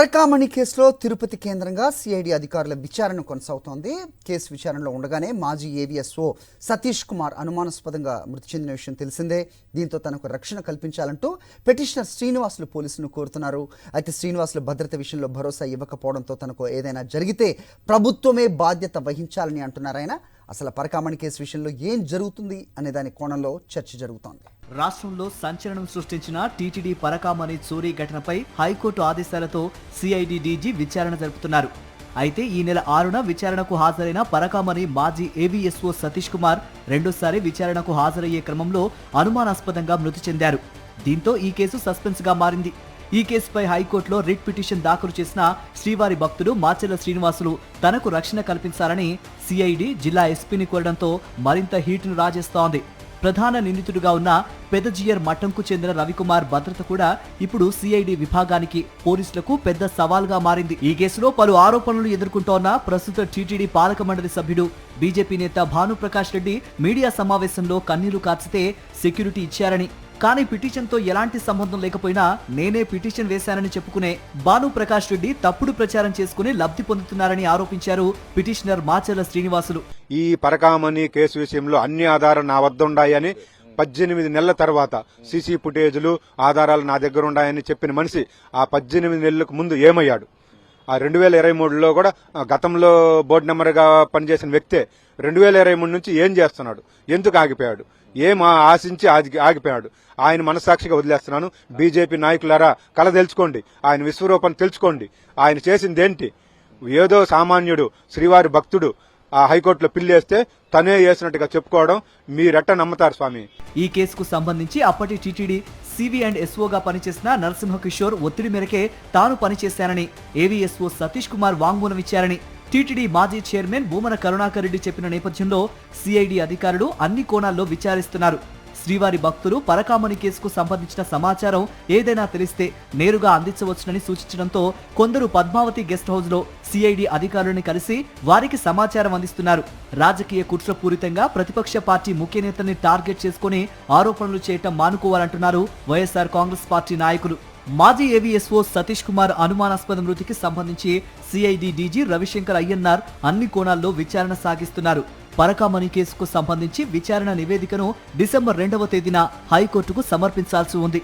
పరకామణి కేసులో తిరుపతి కేంద్రంగా సిఐడి అధికారుల విచారణ కొనసాగుతోంది. కేసు విచారణలో ఉండగానే మాజీ ఏవీఎస్ఓ సతీష్ కుమార్ అనుమానాస్పదంగా మృతి చెందిన విషయం తెలిసిందే. దీంతో తనకు రక్షణ కల్పించాలంటూ పిటిషనర్ శ్రీనివాసులు పోలీసులను కోరుతున్నారు. అయితే శ్రీనివాసులు భద్రత విషయంలో భరోసా ఇవ్వకపోవడంతో తనకు ఏదైనా జరిగితే ప్రభుత్వమే బాధ్యత వహించాలని అంటున్నారు ఆయన. అసలు పరకామణి కేసు విషయంలో ఏం జరుగుతుంది అనే దాని కోణంలో చర్చ జరుగుతోంది. రాష్ట్రంలో సంచలనం సృష్టించిన టీటీడీ పరకామణి చోరీ ఘటనపై హైకోర్టు ఆదేశాలతో సిఐడి డీజీ విచారణ జరుపుతున్నారు. అయితే ఈ నెల 6న విచారణకు హాజరైన పరకామణి మాజీ ఏవీఎస్ఓ సతీష్ కుమార్ రెండోసారి విచారణకు హాజరయ్యే క్రమంలో అనుమానాస్పదంగా మృతి చెందారు. దీంతో ఈ కేసు సస్పెన్స్ గా మారింది. ఈ కేసుపై హైకోర్టులో రిట్ పిటిషన్ దాఖలు చేసిన శ్రీవారి భక్తుడు మాచెల్ల శ్రీనివాసులు తనకు రక్షణ కల్పించాలని సిఐడి జిల్లా ఎస్పీని కోరడంతో మరింత హీట్ను రాజేస్తోంది. ప్రధాన నిందితుడిగా ఉన్న పెదజియర్ మఠంకు చెందిన రవికుమార్ భద్రత కూడా ఇప్పుడు సిఐడి విభాగానికి పోలీసులకు పెద్ద సవాల్గా మారింది. ఈ కేసులో పలు ఆరోపణలు ఎదుర్కొంటోన్న ప్రస్తుత టీటీడీ పాలక మండలి సభ్యుడు బీజేపీ నేత భానుప్రకాష్ రెడ్డి మీడియా సమావేశంలో కన్నీరు కార్చితే సెక్యూరిటీ ఇచ్చారని, కానీ పిటిషన్తో ఎలాంటి సంబంధం లేకపోయినా నేనే పిటిషన్ వేశానని చెప్పుకునే భానుప్రకాష్ రెడ్డి తప్పుడు ప్రచారం చేసుకుని లబ్ధి పొందుతున్నారని ఆరోపించారు పిటిషనర్ మాచెల్ల శ్రీనివాసులు. ఈ పరకామణి కేసు విషయంలో అన్ని ఆధారాలు నా వద్ద ఉన్నాయని 18 నెలల తర్వాత సీసీ ఫుటేజ్లు ఆధారాలు నా దగ్గర ఉన్నాయని చెప్పిన మనిషి ఆ 18 నెలలకు ముందు ఏమయ్యాడు? ఆ 2023లో కూడా గతంలో బోర్డు నెంబర్గా పనిచేసిన వ్యక్తే 2023 నుంచి ఏం చేస్తున్నాడు? ఎందుకు ఆగిపోయాడు? ఏం ఆశించి ఆగిపోయాడు? ఆయన మనసాక్షిగా వదిలేస్తున్నాను. బీజేపీ నాయకులారా కల తెలుసుకోండి, ఆయన విశ్వరూపం తెలుసుకోండి. ఆయన చేసిందేంటి? ఏదో సామాన్యుడు శ్రీవారి భక్తుడు ఆ హైకోర్టులో పిల్లేస్తే తనే వేసినట్టుగా చెప్పుకోవడం మీరెట్ట నమ్ముతారు స్వామి? ఈ కేసుకు సంబంధించి అప్పటి టీటీడీ సివి అండ్ ఎస్ఓగా పనిచేసిన నరసింహకిషోర్ ఒత్తిడి మేరకే తాను పనిచేశానని, ఏవీఎస్ఓ సతీష్ కుమార్ వాంగ్మూలం ఇచ్చారని టీటీడీ మాజీ చైర్మన్ భూమన కరుణాకర్ రెడ్డి చెప్పిన నేపథ్యంలో సిఐడి అధికారులు అన్ని కోణాల్లో విచారిస్తున్నారు. శ్రీవారి భక్తులు పరకామణి కేసుకు సంబంధించిన సమాచారం ఏదైనా తెలిస్తే నేరుగా అందించవచ్చునని సూచించడంతో కొందరు పద్మావతి గెస్ట్ హౌస్ లో సిఐడి అధికారులను కలిసి వారికి సమాచారం అందిస్తున్నారు. రాజకీయ కుట్రపూరితంగా ప్రతిపక్ష పార్టీ ముఖ్య నేతల్ని టార్గెట్ చేసుకుని ఆరోపణలు చేయటం మానుకోవాలంటున్నారు వైఎస్ఆర్ కాంగ్రెస్ పార్టీ నాయకులు. మాజీ ఏవీఎస్ఓ సతీష్ కుమార్ అనుమానాస్పద మృతికి సంబంధించి సిఐడి డీజీ రవిశంకర్ అయ్యన్నార్ అన్ని కోణాల్లో విచారణ సాగిస్తున్నారు. పరకామణి కేసుకు సంబంధించి విచారణ నివేదికను డిసెంబర్ 2వ తేదీన హైకోర్టుకు సమర్పించాల్సి ఉంది.